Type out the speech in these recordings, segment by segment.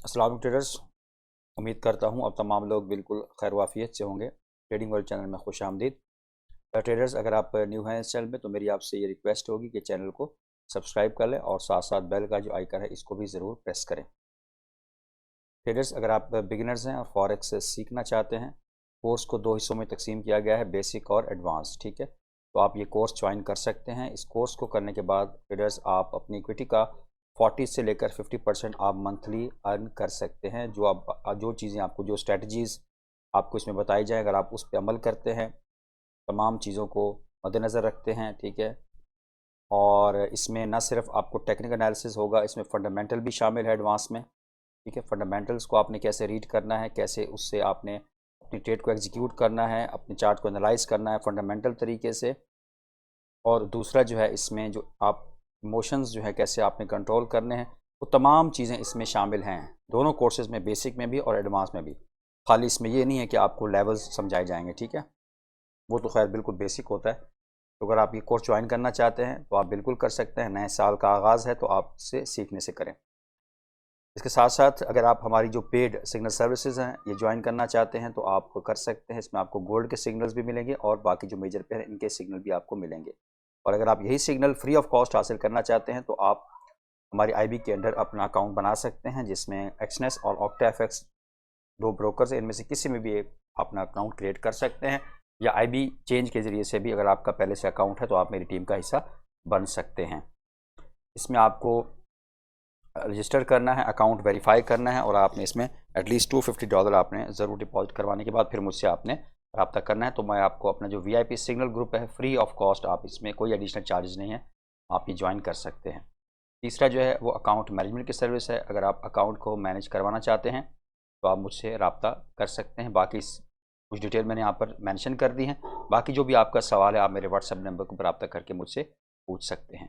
अस्सलाम वालेकुम ट्रेडर्स। उम्मीद करता हूँ अब तमाम लोग बिल्कुल खैर वाफियत से होंगे। ट्रेडिंग वर्ल्ड चैनल में खुश आमदीद। ट्रेडर्स, अगर आप न्यू हैं इस चैनल में तो मेरी आपसे ये रिक्वेस्ट होगी कि चैनल को सब्सक्राइब कर लें और साथ साथ बेल का जो आइकन है इसको भी ज़रूर प्रेस करें। ट्रेडर्स, अगर आप बिगिनर्स हैं और फॉरेक्स सीखना चाहते हैं, कोर्स को दो हिस्सों में तकसीम किया गया है, बेसिक और एडवांस। ठीक है, तो आप ये कोर्स ज्वाइन कर सकते हैं। इस कोर्स को करने के बाद ट्रेडर्स आप अपनी इक्विटी का 40 से लेकर 50% आप मंथली अर्न कर सकते हैं। जो चीज़ें आपको, जो स्ट्रेटजीज़ आपको इसमें बताई जाए, अगर आप उस पर अमल करते हैं, तमाम चीज़ों को मद्देनज़र रखते हैं, ठीक है, और इसमें न सिर्फ आपको टेक्निकल एनालिसिस होगा, इसमें फ़ंडामेंटल भी शामिल है एडवांस में। ठीक है, फंडामेंटल्स को आपने कैसे रीड करना है, कैसे उससे आपने अपनी ट्रेड को एग्जीक्यूट करना है, अपने चार्ट को एनालाइज करना है फंडामेंटल तरीके से। और दूसरा जो है, इसमें जो आप इमोशंस जो है कैसे आपने कंट्रोल करने हैं, वो तमाम चीज़ें इसमें शामिल हैं, दोनों कोर्सेज़ में, बेसिक में भी और एडवांस में भी। खाली इसमें ये नहीं है कि आपको लेवल्स समझाए जाएंगे, ठीक है, वो तो खैर बिल्कुल बेसिक होता है। तो अगर आप ये कोर्स ज्वाइन करना चाहते हैं तो आप बिल्कुल कर सकते हैं। नए साल का आगाज़ है तो आप इससे सीखने से करें। इसके साथ साथ अगर आप हमारी जो पेड सिग्नल सर्विसेज हैं ये ज्वाइन करना चाहते हैं तो आप कर सकते हैं। इसमें आपको गोल्ड के सिग्नल्स भी मिलेंगे और बाकी जो मेजर पेयर हैं इनके सिग्नल भी आपको मिलेंगे। और अगर आप यही सिग्नल फ्री ऑफ कॉस्ट हासिल करना चाहते हैं तो आप हमारी आईबी के अंडर अपना अकाउंट बना सकते हैं, जिसमें एक्सनेस और ऑक्टाएफएक्स दो ब्रोकर्स हैं, इनमें से किसी में भी एक अपना अकाउंट क्रिएट कर सकते हैं, या आईबी चेंज के ज़रिए से भी अगर आपका पहले से अकाउंट है तो आप मेरी टीम का हिस्सा बन सकते हैं। इसमें आपको रजिस्टर करना है, अकाउंट वेरीफाई करना है और आपने इसमें एटलीस्ट $250 आपने ज़रूर डिपॉजिट करवाने के बाद फिर मुझसे आपने रब्ता करना है। तो मैं आपको अपना जो वीआईपी सिग्नल ग्रुप है फ्री ऑफ कॉस्ट, आप इसमें कोई एडिशनल चार्जेस नहीं है, आप ये ज्वाइन कर सकते हैं। तीसरा जो है वो अकाउंट मैनेजमेंट की सर्विस है। अगर आप अकाउंट को मैनेज करवाना चाहते हैं तो आप मुझसे रब्ता कर सकते हैं। बाकी कुछ डिटेल मैंने यहाँ पर मेंशन कर दी हैं। बाकी जो भी आपका सवाल है आप मेरे व्हाट्सएप नंबर को रब्ता करके मुझसे पूछ सकते हैं।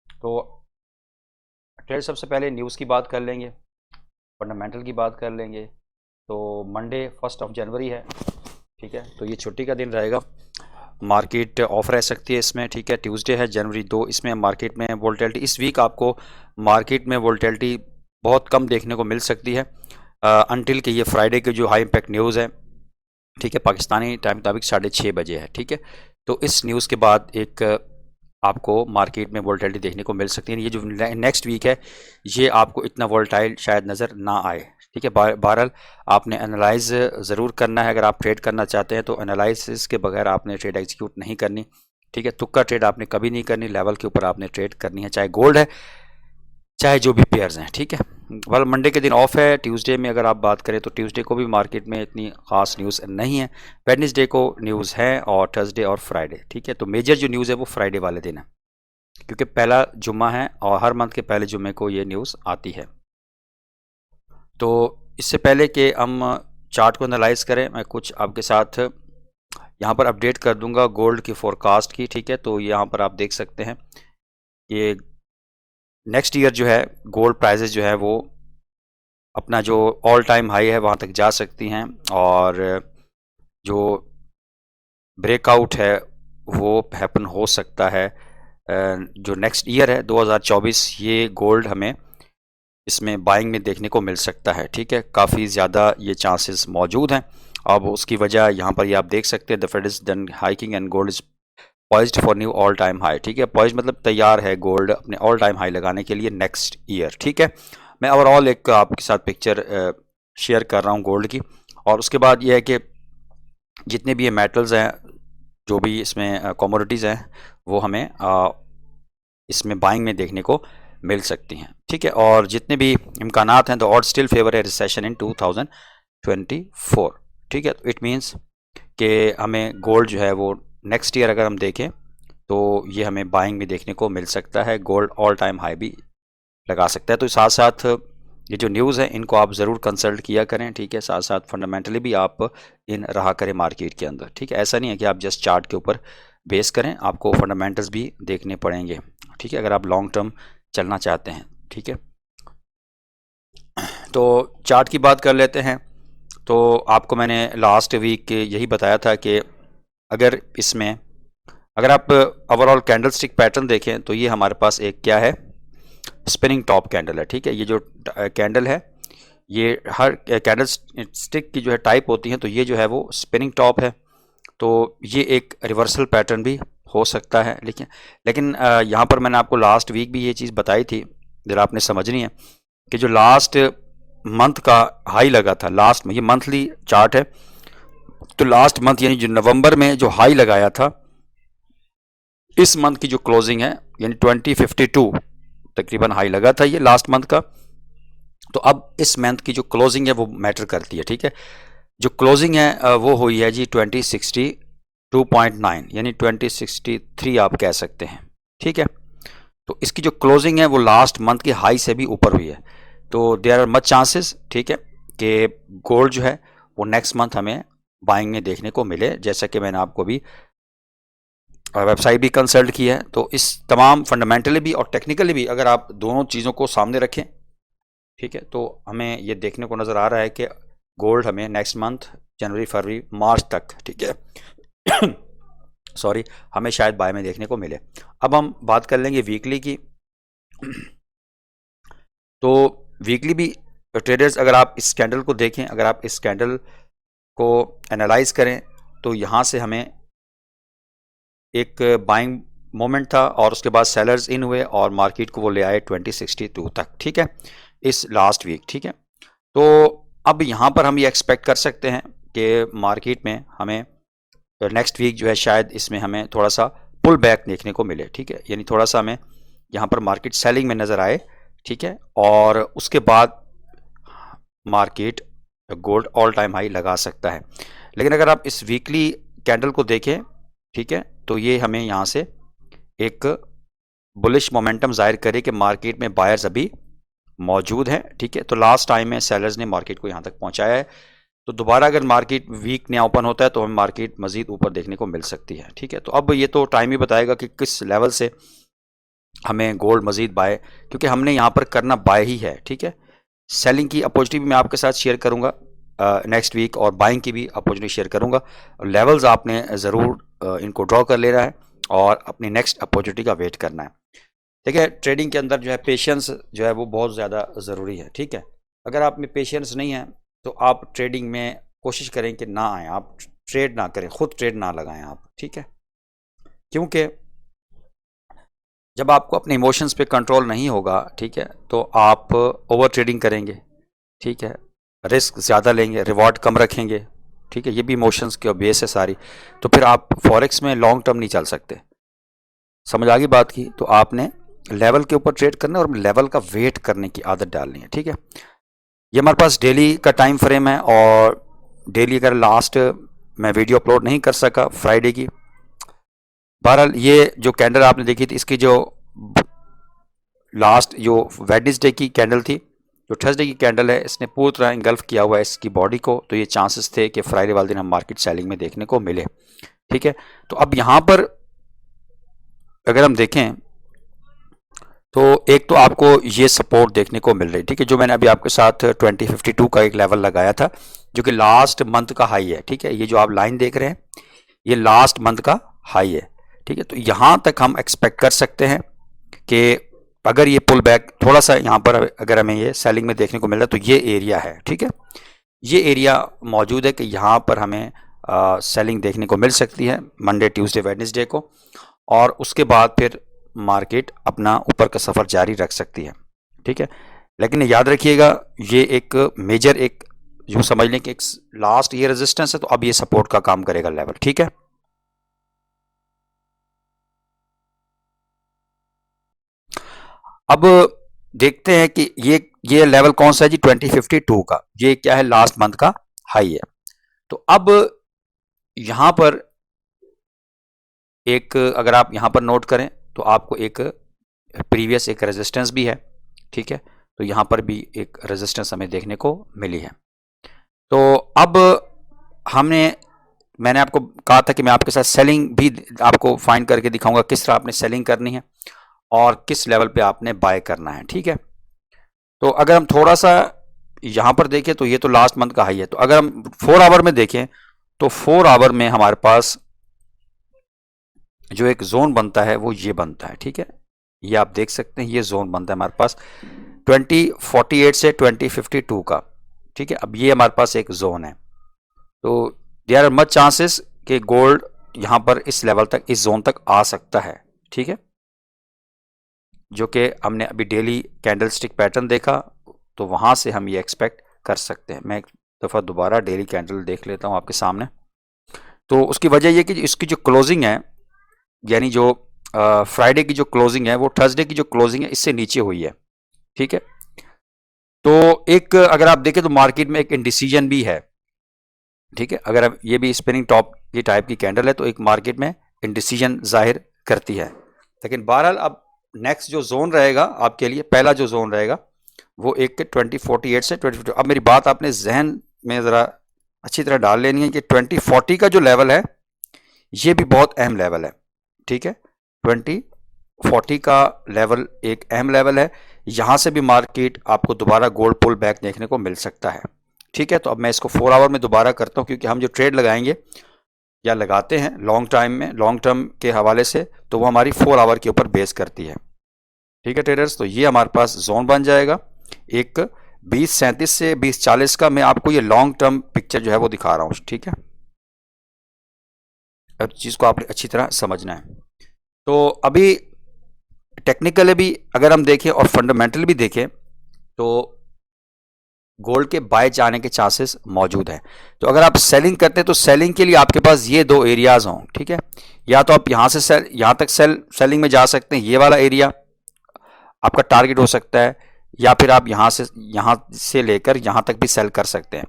तो ट्रेड, सबसे पहले न्यूज़ की बात कर लेंगे, फंडामेंटल की बात कर लेंगे। तो मंडे 1 जनवरी है, ठीक है, तो ये छुट्टी का दिन रहेगा, मार्केट ऑफ रह सकती है इसमें, ठीक है। ट्यूसडे है जनवरी 2, इसमें मार्केट में वोलेटिलिटी, इस वीक आपको मार्केट में वोलेटिलिटी बहुत कम देखने को मिल सकती है अनटिल कि ये फ्राइडे के जो हाई इम्पैक्ट न्यूज़ है, ठीक है, पाकिस्तानी टाइम मुताबिक 6:30 बजे है, ठीक है। तो इस न्यूज़ के बाद एक आपको मार्केट में वोलेटिलिटी देखने को मिल सकती है। ये जो नेक्स्ट वीक है ये आपको इतना वोलेटाइल शायद नज़र ना आए, ठीक है। बहरहाल आपने एनालाइज ज़रूर करना है। अगर आप ट्रेड करना चाहते हैं तो एनालिसिस के बगैर आपने ट्रेड एग्जीक्यूट नहीं करनी, ठीक है। तुक्का ट्रेड आपने कभी नहीं करनी, लेवल के ऊपर आपने ट्रेड करनी है, चाहे गोल्ड है चाहे जो भी पेयर्स हैं, ठीक है। वेल, मंडे के दिन ऑफ है। ट्यूसडे में अगर आप बात करें तो ट्यूसडे को भी मार्केट में इतनी ख़ास न्यूज़ नहीं है। वेडनेसडे को न्यूज़ है और थर्सडे और फ्राइडे, ठीक है। तो मेजर जो न्यूज़ है वो फ्राइडे वाले दिन है, क्योंकि पहला जुम्मा है और हर मंथ के पहले जुम्मे को ये न्यूज़ आती है। तो इससे पहले कि हम चार्ट को एनालाइज करें, मैं कुछ आपके साथ यहाँ पर अपडेट कर दूंगा गोल्ड की फोरकास्ट की, ठीक है। तो यहाँ पर आप देख सकते हैं ये नेक्स्ट ईयर जो है गोल्ड प्राइजेस जो है वो अपना जो ऑल टाइम हाई है वहाँ तक जा सकती हैं, और जो ब्रेकआउट है वो हैपन हो सकता है जो नेक्स्ट ईयर है 2024, ये गोल्ड हमें इसमें बाइंग में देखने को मिल सकता है, ठीक है। काफ़ी ज़्यादा ये चांसेस मौजूद हैं। अब उसकी वजह यहाँ पर ये आप देख सकते हैं, the Fed is done hiking and gold is poised for new all time high, ठीक है। पॉइज्ड मतलब तैयार है गोल्ड अपने ऑल टाइम हाई लगाने के लिए नेक्स्ट ईयर, ठीक है। मैं ओवरऑल एक आपके साथ पिक्चर शेयर कर रहा हूँ गोल्ड की। और उसके बाद ये है कि जितने भी ये मेटल्स हैं, जो भी इसमें कमोडिटीज़ हैं, वो हमें इसमें बाइंग में देखने को मिल सकती हैं, ठीक है। और जितने भी इम्कानात हैं, द ऑड स्टिल फेवर है रिसेशन इन 2024, ठीक है। तो इट मीन्स कि हमें गोल्ड जो है वो नेक्स्ट ईयर अगर हम देखें तो ये हमें बाइंग में देखने को मिल सकता है। गोल्ड ऑल टाइम हाई भी लगा सकता है। तो साथ साथ ये जो न्यूज़ है इनको आप ज़रूर कंसल्ट किया करें, ठीक है। साथ साथ फंडामेंटली भी आप इन रहा करें मार्केट के अंदर, ठीक है। ऐसा नहीं है कि आप जस्ट चार्ट के ऊपर बेस करें, आपको फंडामेंटल्स भी देखने पड़ेंगे, ठीक है, अगर आप लॉन्ग टर्म चलना चाहते हैं, ठीक है। तो चार्ट की बात कर लेते हैं। तो आपको मैंने लास्ट वीक यही बताया था कि अगर इसमें अगर आप ओवरऑल कैंडल स्टिक पैटर्न देखें तो ये हमारे पास एक क्या है, स्पिनिंग टॉप कैंडल है, ठीक है। ये जो कैंडल है, ये हर कैंडल स्टिक की जो है टाइप होती है, तो ये जो है वो स्पिनिंग टॉप है। तो ये एक रिवर्सल पैटर्न भी हो सकता है, लेकिन यहाँ पर मैंने आपको लास्ट वीक भी ये चीज़ बताई थी, जरा आपने समझनी है कि जो लास्ट मंथ का हाई लगा था, लास्ट में, ये मंथली चार्ट है, तो लास्ट मंथ यानी जो नवंबर में जो हाई लगाया था, इस मंथ की जो क्लोजिंग है यानी 2052 तकरीबन हाई लगा था ये लास्ट मंथ का। तो अब इस मंथ की जो क्लोजिंग है वो मैटर करती है, ठीक है। जो क्लोजिंग है वो हुई है जी 2062.9 यानी 2063 आप कह सकते हैं, ठीक है। तो इसकी जो क्लोजिंग है वो लास्ट मंथ के हाई से भी ऊपर हुई है, तो देयर आर मच चांसेस, ठीक है, कि गोल्ड जो है वो नेक्स्ट मंथ हमें बाइंग में देखने को मिले, जैसा कि मैंने आपको भी वेबसाइट भी कंसल्ट की है। तो इस तमाम फंडामेंटली भी और टेक्निकली भी अगर आप दोनों चीज़ों को सामने रखें, ठीक है, तो हमें ये देखने को नज़र आ रहा है कि गोल्ड हमें नेक्स्ट मंथ जनवरी फरवरी मार्च तक, ठीक है, सॉरी, हमें शायद बाय में देखने को मिले। अब हम बात कर लेंगे वीकली की। तो वीकली भी ट्रेडर्स, अगर आप इस कैंडल को देखें, अगर आप इस कैंडल को एनालाइज करें, तो यहाँ से हमें एक बाइंग मोमेंट था और उसके बाद सेलर्स इन हुए और मार्केट को वो ले आए 2062 तक, ठीक है, इस लास्ट वीक, ठीक है। तो अब यहाँ पर हम ये एक्सपेक्ट कर सकते हैं कि मार्केट में हमें नेक्स्ट वीक जो है शायद इसमें हमें थोड़ा सा पुल बैक देखने को मिले, ठीक है, यानी थोड़ा सा हमें यहाँ पर मार्केट सेलिंग में नज़र आए, ठीक है, और उसके बाद market gold all time high लगा सकता है। लेकिन अगर आप इस वीकली कैंडल को देखें, ठीक है, तो ये हमें यहाँ से एक बुलिश मोमेंटम जाहिर करे कि मार्केट में बायर्स अभी मौजूद हैं, ठीक है। तो लास्ट टाइम में सेलर्स ने मार्केट को यहाँ तक पहुँचाया है, तो दोबारा अगर मार्केट वीक नया ओपन होता है तो हमें मार्केट मज़ीद ऊपर देखने को मिल सकती है, ठीक है। तो अब ये तो टाइम ही बताएगा कि किस लेवल से हमें गोल्ड मज़ीद बाय, क्योंकि हमने यहाँ पर करना बाय ही है, ठीक है। सेलिंग की अपॉर्चुनिटी भी मैं आपके साथ शेयर करूँगा नेक्स्ट वीक, और बाइंग की भी अपॉर्चुनिटी शेयर करूँगा। लेवल्स आपने ज़रूर इनको ड्रॉ कर लेना है और अपनी नेक्स्ट अपॉर्चुनिटी का वेट करना है, ठीक है। ट्रेडिंग के अंदर जो है पेशेंस जो है वो बहुत ज़्यादा ज़रूरी है, ठीक है। अगर आप में पेशेंस नहीं है तो आप ट्रेडिंग में कोशिश करें कि ना आएँ, आप ट्रेड ना करें, खुद ट्रेड ना लगाएं आप, ठीक है। क्योंकि जब आपको अपने इमोशंस पे कंट्रोल नहीं होगा, ठीक है, तो आप ओवर ट्रेडिंग करेंगे, ठीक है, रिस्क ज़्यादा लेंगे, रिवॉर्ड कम रखेंगे, ठीक है, ये भी इमोशंस के बेस है सारी। तो फिर आप फॉरेक्स में लॉन्ग टर्म नहीं चल सकते, समझ आ गई बात की। तो आपने लेवल के ऊपर ट्रेड करना है और लेवल का वेट करने की आदत डालनी है, ठीक है। ये हमारे पास डेली का टाइम फ्रेम है, और डेली अगर लास्ट मैं वीडियो अपलोड नहीं कर सका फ्राइडे की, बहरहाल ये जो कैंडल आपने देखी थी, इसकी जो लास्ट जो वेडनेसडे की कैंडल थी, जो थर्सडे की कैंडल है, इसने पूरी तरह इंगल्फ किया हुआ है इसकी बॉडी को, तो ये चांसेस थे कि फ्राइडे वाले दिन हम मार्केट सेलिंग में देखने को मिले, ठीक है। तो अब यहाँ पर अगर हम देखें तो एक तो आपको ये सपोर्ट देखने को मिल रही है, ठीक है, जो मैंने अभी आपके साथ 2052 का एक लेवल लगाया था, जो कि लास्ट मंथ का हाई है, ठीक है। ये जो आप लाइन देख रहे हैं ये लास्ट मंथ का हाई है, ठीक है। तो यहाँ तक हम एक्सपेक्ट कर सकते हैं कि अगर ये पुल बैक थोड़ा सा यहाँ पर अगर हमें ये सेलिंग में देखने को मिल रहा है, तो ये एरिया है, ठीक है, ये एरिया मौजूद है कि यहाँ पर हमें सेलिंग देखने को मिल सकती है मंडे ट्यूसडे वेडनेसडे को, और उसके बाद फिर मार्केट अपना ऊपर का सफ़र जारी रख सकती है, ठीक है। लेकिन याद रखिएगा ये एक मेजर, एक जो समझ लें कि एक लास्ट ये रेजिस्टेंस है, तो अब ये सपोर्ट का काम करेगा लेवल, ठीक है। अब देखते हैं कि ये लेवल कौन सा है जी, 2052 का, ये क्या है, लास्ट मंथ का हाई है। तो अब यहां पर एक अगर आप यहां पर नोट करें तो आपको एक प्रीवियस एक रेजिस्टेंस भी है, ठीक है। तो यहां पर भी एक रेजिस्टेंस हमें देखने को मिली है। तो अब मैंने आपको कहा था कि मैं आपके साथ सेलिंग भी आपको फाइंड करके दिखाऊंगा, किस तरह आपने सेलिंग करनी है और किस लेवल पे आपने बाय करना है, ठीक है। तो अगर हम थोड़ा सा यहां पर देखें तो ये तो लास्ट मंथ का हाई है, तो अगर हम 4 आवर में देखें तो 4 आवर में हमारे पास जो एक जोन बनता है वो ये बनता है, ठीक है, ये आप देख सकते हैं, ये जोन बनता है हमारे पास 2048 से 2052 का, ठीक है। अब ये हमारे पास एक जोन है, तो देयर आर मच चांसेस कि गोल्ड यहां पर इस लेवल तक, इस जोन तक आ सकता है, ठीक है, जो कि हमने अभी डेली कैंडल स्टिक पैटर्न देखा, तो वहां से हम ये एक्सपेक्ट कर सकते हैं। मैं एक दफ़ा दोबारा डेली कैंडल देख लेता हूं आपके सामने। तो उसकी वजह यह कि इसकी जो क्लोजिंग है, यानी जो फ्राइडे की जो क्लोजिंग है वो थर्सडे की जो क्लोजिंग है इससे नीचे हुई है, ठीक है। तो एक अगर आप देखें तो मार्केट में एक इंडिसीजन भी है, ठीक है। अगर अब ये भी स्पिनिंग टॉप की टाइप की कैंडल है तो एक मार्केट में इंडिसीजन जाहिर करती है। लेकिन बहरहाल अब नेक्स्ट जो जोन रहेगा आपके लिए, पहला जो जोन रहेगा वो एक 2048 से 2052। अब मेरी बात आपने जहन में ज़रा अच्छी तरह डाल लेनी है कि 2040 का जो लेवल है ये भी बहुत अहम लेवल है, ठीक है। 2040 का लेवल एक अहम लेवल है, यहां से भी मार्केट आपको दोबारा गोल्ड पुल बैक देखने को मिल सकता है, ठीक है। तो अब मैं इसको 4 आवर में दोबारा करता हूं, क्योंकि हम जो ट्रेड लगाएंगे या लगाते हैं लॉन्ग टाइम में, लॉन्ग टर्म के हवाले से, तो वो हमारी 4 आवर के ऊपर बेस करती है, ठीक है ट्रेडर्स। तो ये हमारे पास जोन बन जाएगा एक 2037 से 2040 का। मैं आपको ये लॉन्ग टर्म पिक्चर जो है वो दिखा रहा हूं, ठीक है। अब चीज़ को आपने अच्छी तरह समझना है। तो अभी टेक्निकली भी अगर हम देखें और फंडामेंटल भी देखें तो गोल्ड के बाय जाने के चांसेस मौजूद हैं। तो अगर आप सेलिंग करते हैं तो सेलिंग के लिए आपके पास ये दो एरियाज हों, ठीक है। या तो आप यहां से यहां तक सेलिंग में जा सकते हैं, ये वाला एरिया आपका टारगेट हो सकता है, या फिर आप यहां से लेकर यहां तक भी सेल कर सकते हैं।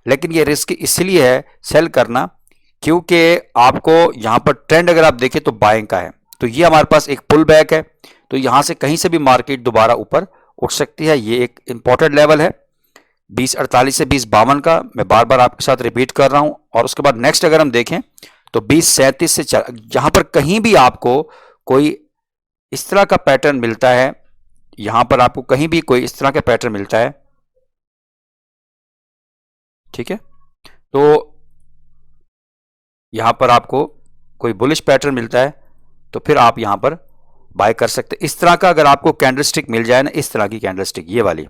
लेकिन ये रिस्क इसलिए है सेल करना क्योंकि आपको यहां पर ट्रेंड अगर आप देखें तो बाइंग का है। तो ये हमारे पास एक पुल बैक है, तो यहां से कहीं से भी मार्केट दोबारा ऊपर उठ सकती है। ये एक इंपॉर्टेंट लेवल है 2048 से 2052 का, मैं बार बार आपके साथ रिपीट कर रहा हूं। और उसके बाद नेक्स्ट अगर हम देखें तो 2037 से यहां पर कहीं भी आपको कोई इस तरह का पैटर्न मिलता है, यहां पर आपको कहीं भी कोई इस तरह का पैटर्न मिलता है, ठीक है, तो यहां पर आपको कोई बुलिश पैटर्न मिलता है तो फिर आप यहां पर बाय कर सकते हैं। इस तरह का अगर आपको कैंडलस्टिक मिल जाए ना, इस तरह की कैंडलस्टिक, ये वाली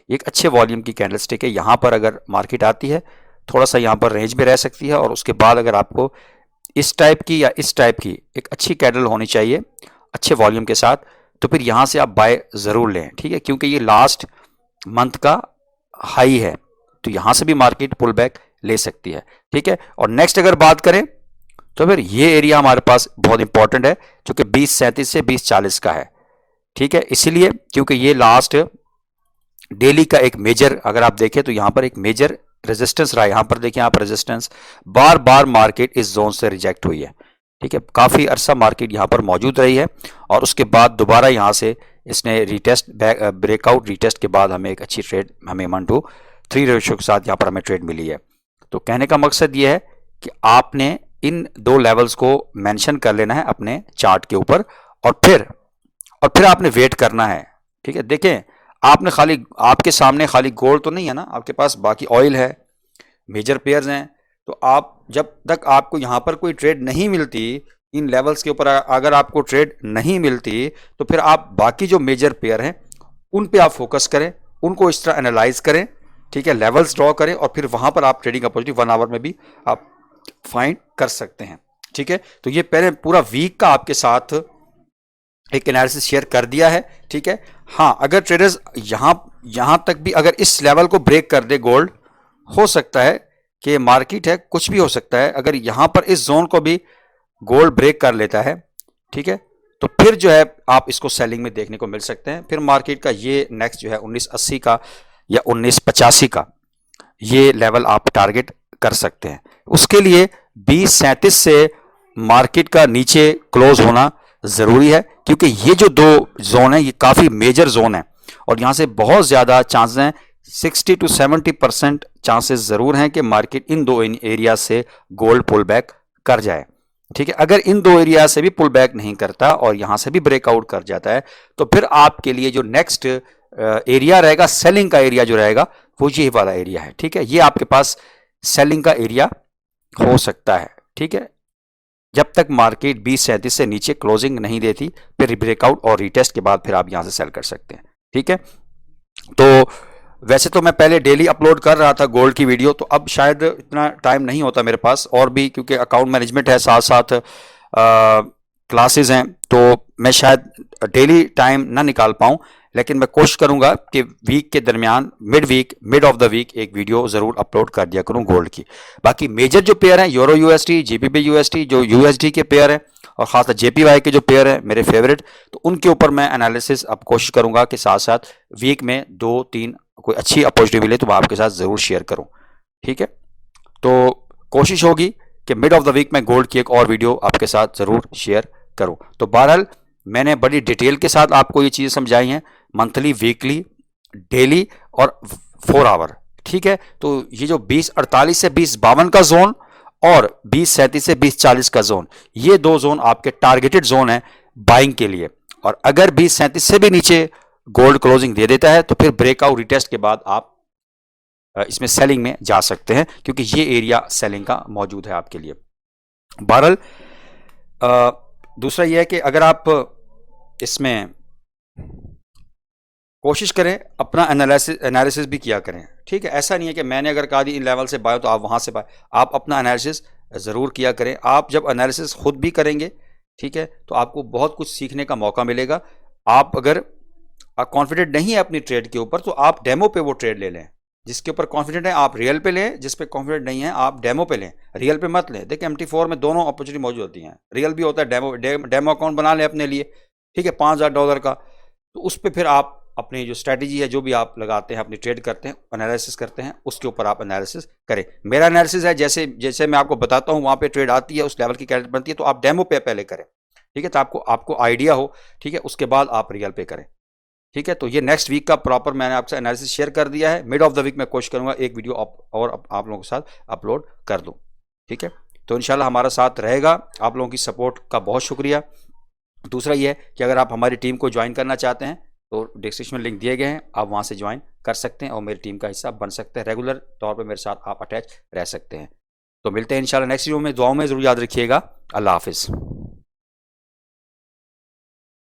एक अच्छे वॉल्यूम की कैंडलस्टिक है, यहां पर अगर मार्केट आती है थोड़ा सा यहां पर रेंज में रह सकती है, और उसके बाद अगर आपको इस टाइप की या इस टाइप की एक अच्छी कैंडल होनी चाहिए अच्छे वॉल्यूम के साथ, तो फिर यहां से आप बाय जरूर लें, ठीक है, क्योंकि ये लास्ट मंथ का हाई है, तो यहां से भी मार्केट पुल बैक ले सकती है, ठीक है। और नेक्स्ट अगर बात करें तो फिर ये एरिया हमारे पास बहुत इंपॉर्टेंट है जो कि 2037 से 2040 का है, ठीक है। इसीलिए क्योंकि ये लास्ट डेली का एक मेजर, अगर आप देखें तो यहां पर एक मेजर रेजिस्टेंस रहा है। यहां पर देखें आप रेजिस्टेंस, बार बार मार्केट इस जोन से रिजेक्ट हुई है, ठीक है, काफी अरसा मार्केट यहां पर मौजूद रही है, और उसके बाद दोबारा यहां से इसने रिटेस्ट ब्रेकआउट रिटेस्ट के बाद हमें एक अच्छी ट्रेड, हमें 1:3 रेशियो के साथ यहां पर हमें ट्रेड मिली है। तो कहने का मकसद यह है कि आपने इन दो लेवल्स को मेंशन कर लेना है अपने चार्ट के ऊपर, और फिर आपने वेट करना है, ठीक है। देखें आपने खाली, आपके सामने खाली गोल्ड तो नहीं है ना, आपके पास बाकी ऑयल है, मेजर पेयर्स हैं। तो आप जब तक आपको यहां पर कोई ट्रेड नहीं मिलती, इन लेवल्स के ऊपर अगर आपको ट्रेड नहीं मिलती, तो फिर आप बाकी जो मेजर पेयर हैं उन पे आप फोकस करें, उनको इस तरह एनालाइज करें, ठीक है, लेवल्स ड्रॉ करें, और फिर वहां पर आप ट्रेडिंग अपॉर्चुनिटी 1 आवर में भी आप फाइंड कर सकते हैं, ठीक है। तो ये पहले पूरा वीक का आपके साथ एक एनालिसिस शेयर कर दिया है, ठीक है। हाँ, अगर ट्रेडर्स यहां तक भी अगर इस लेवल को ब्रेक कर दे गोल्ड, हो सकता है कि मार्केट है, कुछ भी हो सकता है, अगर यहां पर इस जोन को भी गोल्ड ब्रेक कर लेता है, ठीक है, तो फिर जो है आप इसको सेलिंग में देखने को मिल सकते हैं। फिर मार्केट का ये नेक्स्ट जो है 1980 का या 1985 का ये लेवल आप टारगेट कर सकते हैं। उसके लिए 2037 से मार्केट का नीचे क्लोज होना जरूरी है, क्योंकि ये जो दो जोन है ये काफी मेजर जोन है, और यहां से बहुत ज्यादा चांसेस हैं, 60 to 70% चांसेस जरूर हैं कि मार्केट इन दो एरिया से गोल्ड पुल बैक कर जाए, ठीक है। अगर इन दो एरिया से भी पुल बैक नहीं करता और यहां से भी ब्रेकआउट कर जाता है, तो फिर आपके लिए जो नेक्स्ट एरिया रहेगा, सेलिंग का एरिया जो रहेगा, वो ये वाला एरिया है, ठीक है। ये आपके पास सेलिंग का एरिया हो सकता है, ठीक है। जब तक मार्केट 2037 से नीचे क्लोजिंग नहीं देती, फिर ब्रेकआउट और रीटेस्ट के बाद फिर आप यहाँ से सेल कर सकते हैं। ठीक है, तो वैसे तो मैं पहले डेली अपलोड कर रहा था गोल्ड की वीडियो, तो अब शायद इतना टाइम नहीं होता मेरे पास, और भी क्योंकि अकाउंट मैनेजमेंट है, साथ साथ क्लासेस हैं, तो मैं शायद डेली टाइम ना निकाल पाऊँ, लेकिन मैं कोशिश करूंगा कि वीक के दरमियान मिड ऑफ द वीक एक वीडियो ज़रूर अपलोड कर दिया करूं गोल्ड की। बाकी मेजर जो पेयर हैं, यूरो यूएसडी, जीबीपी यूएसडी, जो यूएसडी के पेयर हैं, और खासकर जेपीवाई के जो पेयर हैं मेरे फेवरेट, तो उनके ऊपर मैं एनालिसिस अब कोशिश करूंगा कि साथ साथ वीक में 2-3 कोई अच्छी अपॉर्चुनिटी मिले तो मैं आपके साथ ज़रूर शेयर करूँ। ठीक है, तो कोशिश होगी कि मिड ऑफ द वीक में गोल्ड की एक और वीडियो आपके साथ ज़रूर शेयर करूँ। तो बहरहाल मैंने बड़ी डिटेल के साथ आपको ये चीज़ें समझाई हैं, मंथली, वीकली, डेली और 4 आवर। ठीक है, तो ये जो 2048 से 2052 का जोन और 2037 से 2040 का जोन, ये 2 जोन आपके टारगेटेड जोन है बाइंग के लिए। और अगर 2037 से भी नीचे गोल्ड क्लोजिंग दे देता है तो फिर ब्रेकआउट रिटेस्ट के बाद आप इसमें सेलिंग में जा सकते हैं, क्योंकि ये एरिया सेलिंग का मौजूद है आपके लिए। बहरहाल दूसरा यह है कि अगर आप इसमें कोशिश करें अपना एनालिसिस भी किया करें। ठीक है, ऐसा नहीं है कि मैंने अगर कहा दी इन लेवल से बाय तो आप वहाँ से बाय, आप अपना एनालिसिस ज़रूर किया करें। आप जब एनालिसिस खुद भी करेंगे, ठीक है, तो आपको बहुत कुछ सीखने का मौका मिलेगा। आप अगर कॉन्फिडेंट नहीं है अपनी ट्रेड के ऊपर तो आप डेमो पे वो ट्रेड ले लें। जिसके ऊपर कॉन्फिडेंट है आप रियल पे लें, जिस पे कॉन्फिडेंट नहीं है आप डेमो पे लें, रियल पे मत लें। देखिए MT4 में दोनों अपॉर्चुनिटी मौजूद होती हैं, रियल भी होता है, डेमो अकाउंट बना लें अपने लिए, ठीक है, $5000 का, तो उस पर फिर आप अपनी जो स्ट्रैटेजी है, जो भी आप लगाते हैं, अपनी ट्रेड करते हैं, एनालिसिस करते हैं, उसके ऊपर आप एनालिसिस करें। मेरा एनालिसिस है जैसे जैसे मैं आपको बताता हूँ, वहाँ पे ट्रेड आती है, उस लेवल की कैरेक्टर बनती है, तो आप डेमो पे पहले करें। ठीक है, तो आपको आइडिया हो, ठीक है, उसके बाद आप रियल पे करें। ठीक है, तो ये नेक्स्ट वीक का प्रॉपर मैंने आपसे एनालिसिस शेयर कर दिया है। मिड ऑफ द वीक में कोशिश करूंगा एक वीडियो और आप लोगों के साथ अपलोड कर दूं। ठीक है, तो इंशाल्लाह हमारा साथ रहेगा। आप लोगों की सपोर्ट का बहुत शुक्रिया। दूसरा ये है कि अगर आप हमारी टीम को ज्वाइन करना चाहते हैं तो डिस्क्रिप्शन में लिंक दिए गए हैं, आप वहां से ज्वाइन कर सकते हैं और मेरी टीम का हिस्सा बन सकते हैं। रेगुलर तौर पर मेरे साथ आप अटैच रह सकते हैं। तो मिलते हैं इंशाल्लाह नेक्स्ट वीडियो में। दुआओं में ज़रूर याद रखिएगा। अल्लाह हाफिज़।